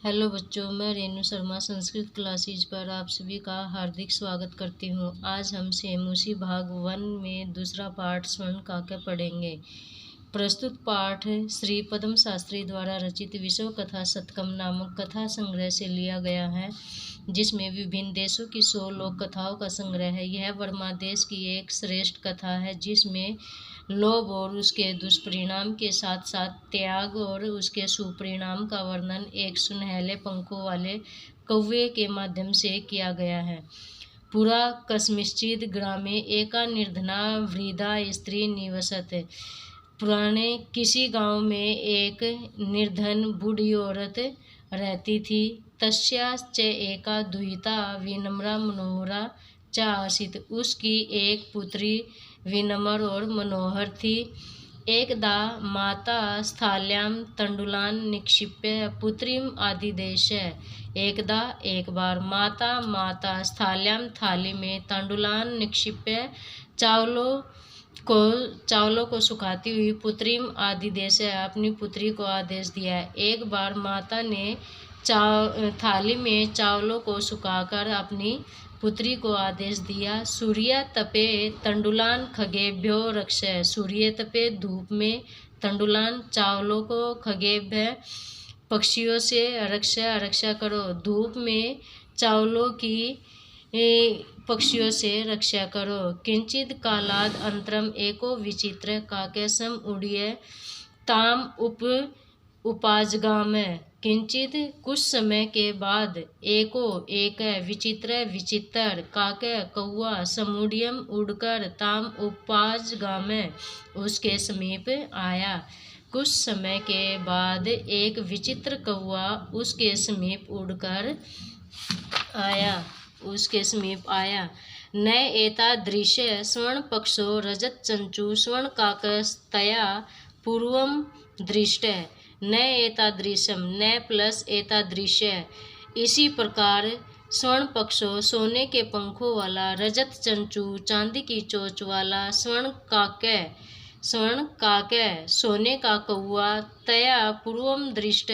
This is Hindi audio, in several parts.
हेलो बच्चों, मैं रेनू शर्मा संस्कृत क्लासेज पर आप सभी का हार्दिक स्वागत करती हूँ। आज हम सेमुसी भाग 1 में दूसरा पाठ स्वर्ण काव्य पढ़ेंगे। प्रस्तुत पाठ श्री पद्म शास्त्री द्वारा रचित विश्व कथा शतकम नामक कथा संग्रह से लिया गया है, जिसमें विभिन्न देशों की 100 लोक कथाओं का संग्रह है। यह बर्मा देश की एक श्रेष्ठ कथा है, जिसमें लोभ और उसके दुष्परिणाम के साथ साथ त्याग और उसके सुपरिणाम का वर्णन एक सुनहले पंखों वाले कौवे के माध्यम से किया गया है। पुरा कस्मिश्चिद ग्रामे एका निर्धना वृद्धा स्त्री निवसत। पुराने किसी गांव में एक निर्धन बूढ़ी औरत रहती थी। तस्याश्च एका दुहिता विनम्रा मनोहरा च आसीत्। उसकी एक पुत्री विनम्र और मनोहर थी। एकदा माता स्थाल्यां तंडुलान निक्षिप्य पुत्रीम आदिदेश। एकदा एक बार माता स्थाल्यां थाली में तंडुलान निक्षिप्य चावलों को सुखाती हुई पुत्रीम आदिदेश अपनी पुत्री को आदेश दिया। एक बार माता ने थाली में चावलों को सुखाकर अपनी पुत्री को आदेश दिया। सूर्य तपे तंडुलान खगेभ्यो रक्ष। सूर्य तपे धूप में तंडुलान चावलों को खगेभ्य पक्षियों से रक्षा करो। धूप में चावलों की पक्षियों से रक्षा करो। किंचित कालाद अंतरम एको विचित्र काकेशम उड़िय ताम उपाजगाम। किंचित कुछ समय के बाद एक विचित्र काके कौआ समुडियम उड़कर ताम उपाजगाम उसके समीप आया। कुछ समय के बाद एक विचित्र कौआ उसके समीप आया। न एतादृश स्वर्ण पक्षो रजत चंचु स्वर्ण काकस्तया पूर्वम दृष्ट। न एतादृशम न प्लस एतादृश इसी प्रकार स्वर्ण पक्षो सोने के पंखों वाला, रजत चंचु चांदी की चोंच वाला, स्वर्ण काके सोने का कौआ, तया पूर्वम दृष्ट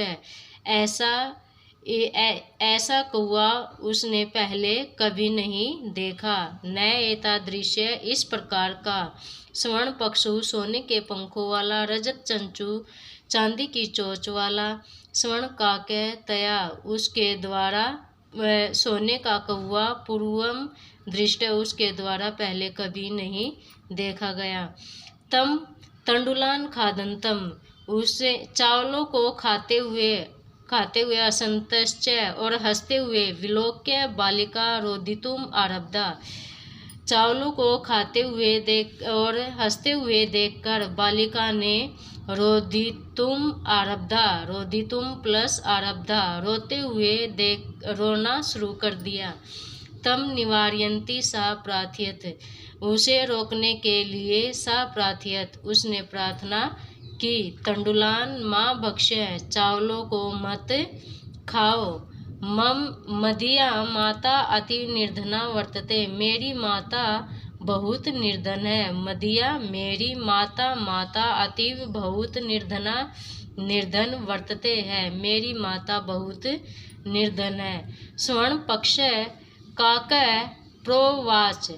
ऐसा कौआ उसने पहले कभी नहीं देखा। न एतादृश इस प्रकार का स्वर्ण पक्षु सोने के पंखों वाला, रजत चंचु चांदी की चोंच वाला, स्वर्ण काके तया उसके द्वारा सोने का कौआ, पूर्वम दृष्ट उसके द्वारा पहले कभी नहीं देखा गया। तम तंडुलान खादंतम उसे चावलों को खाते हुए असंतश्च और हंसते हुए विलोक्य बालिका रोदितुम आरब्धा। चावलों को खाते हुए और हंसते हुए देखकर बालिका ने रोदितुम प्लस आरब्धा रोना शुरू कर दिया। तम निवारयंती सा प्रार्थयत उसे रोकने के लिए सा प्रार्थयत उसने प्रार्थना की। तंडुलान माँ भक्ष्य चावलों को मत खाओ। मदिया माता अति निर्धना वर्तते। मेरी माता बहुत निर्धन है। मदिया मेरी माता अतीव बहुत निर्धन वर्तते है। मेरी माता बहुत निर्धन है। स्वर्ण पक्ष काका प्रोवाच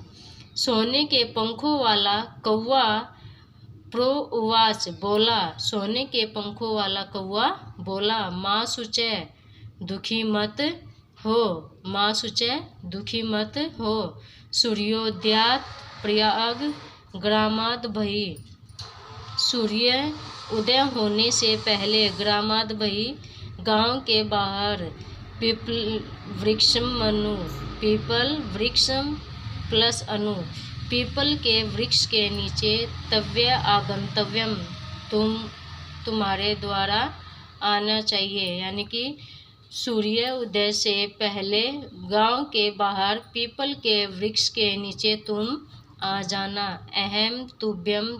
सोने के पंखों वाला कौआ प्रोवाच बोला। सोने के पंखों वाला कौआ बोला, माँ सुचे दुखी मत हो। सूर्योदयात प्रयाग ग्रामाद भई। सूर्य उदय होने से पहले ग्रामाद भई गांव के बाहर पीपल वृक्षम प्लस अनु पीपल के वृक्ष के नीचे तव्य आगंतव्यम तुम्हारे द्वारा आना चाहिए। यानी कि सूर्य उदय से पहले गांव के बाहर पीपल के वृक्ष के नीचे तुम आ जाना। अहम तुभ्यम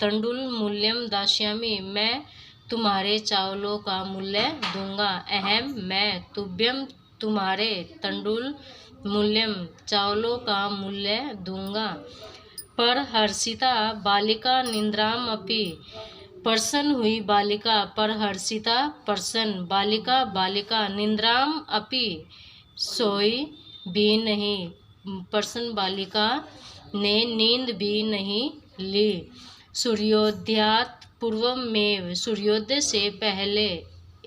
तंडुल मूल्यम दास्यामि मैं तुम्हारे चावलों का मूल्य दूंगा। अहम मैं तुभ्यम तुम्हारे तंडुल मूल्यम चावलों का मूल्य दूंगा। पर हर्षिता बालिका निद्राम अपि प्रसन्न हुई बालिका परहर्षिता प्रसन्न बालिका बालिका निद्राम अपि सोई भी नहीं प्रसन्न बालिका ने नींद भी नहीं ली। सूर्योदयात् पूर्वमेव सूर्योदय से पहले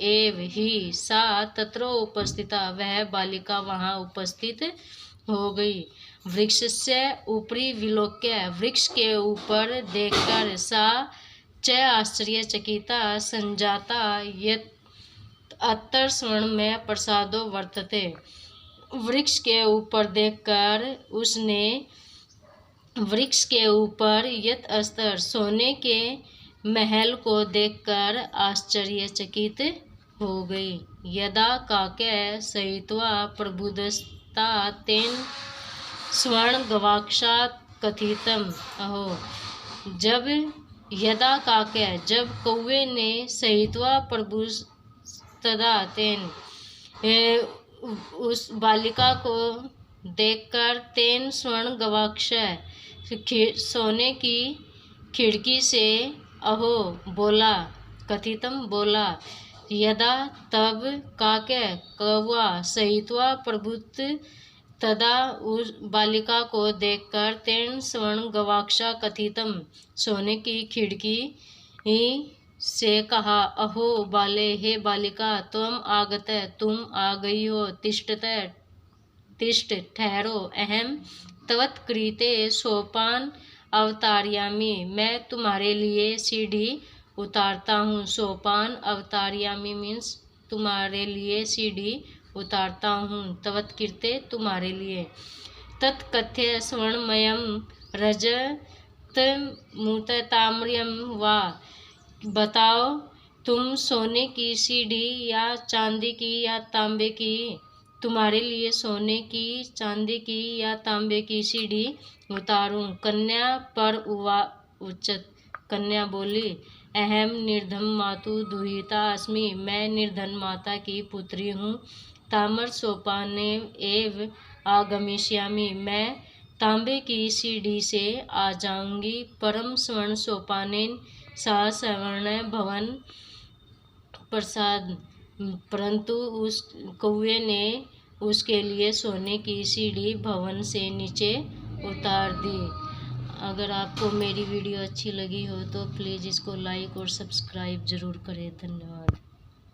एव ही सा तत्र उपस्थिता वह बालिका वहाँ उपस्थित हो गई। वृक्षस्य उपरि विलोक्य वृक्ष के ऊपर देखकर सा च आश्चर्यचकिता संजाता यत् अत्र स्वर्णमय प्रसादो वर्तते। वृक्ष के ऊपर देखकर उसने वृक्ष के ऊपर यत अस्तर सोने के महल को देखकर आश्चर्यचकित हो गई। यदा काके सहित्वा प्रबुद्धस्ता तेन स्वर्ण गवाक्षात् कथितम अहो जब यदा काके जब कौवे ने सहित्वा प्रबुद्धस्ता तेन उस बालिका को देखकर तेन स्वर्ण गवाक्ष सोने की खिड़की से अहो बोला कथितम बोला यदा तब काके कौवा सहित्वा प्रबुद्ध तदा उस बालिका को देखकर तेन स्वर्ण गवाक्षा कथितम सोने की खिड़की से कहा अहो बाले हे बालिका त्वम आगत तुम आ गई हो तिष्ठ ठहरो अहम तवत्कृते सोपान अवतारयामि मैं तुम्हारे लिए सीढ़ी उतारता हूँ। सोपान अवतारयामि मीन्स तुम्हारे लिए सीढ़ी उतारता हूँ। तवत्कृते तुम्हारे लिए। तत्कथ्य स्वर्णमयम रजत मुतताम्रम वा बताओ तुम सोने की सीढ़ी या चांदी की या तांबे की तुम्हारे लिए सोने की चांदी की या तांबे की सीढ़ी उतारूं। कन्या पर उच्चत कन्या बोली अहम निर्धन मातु दुहिता अस्मि मैं निर्धन माता की पुत्री हूँ। ताम्र सोपाने एव आगमिष्यामि मैं तांबे की सीढ़ी से आ जाऊंगी। परम स्वर्ण सोपानेन सा स्वर्ण भवन प्रसाद परंतु उस कौवे ने उसके लिए सोने की सीढ़ी भवन से नीचे उतार दी। अगर आपको मेरी वीडियो अच्छी लगी हो तो प्लीज़ इसको लाइक और सब्सक्राइब ज़रूर करें। धन्यवाद।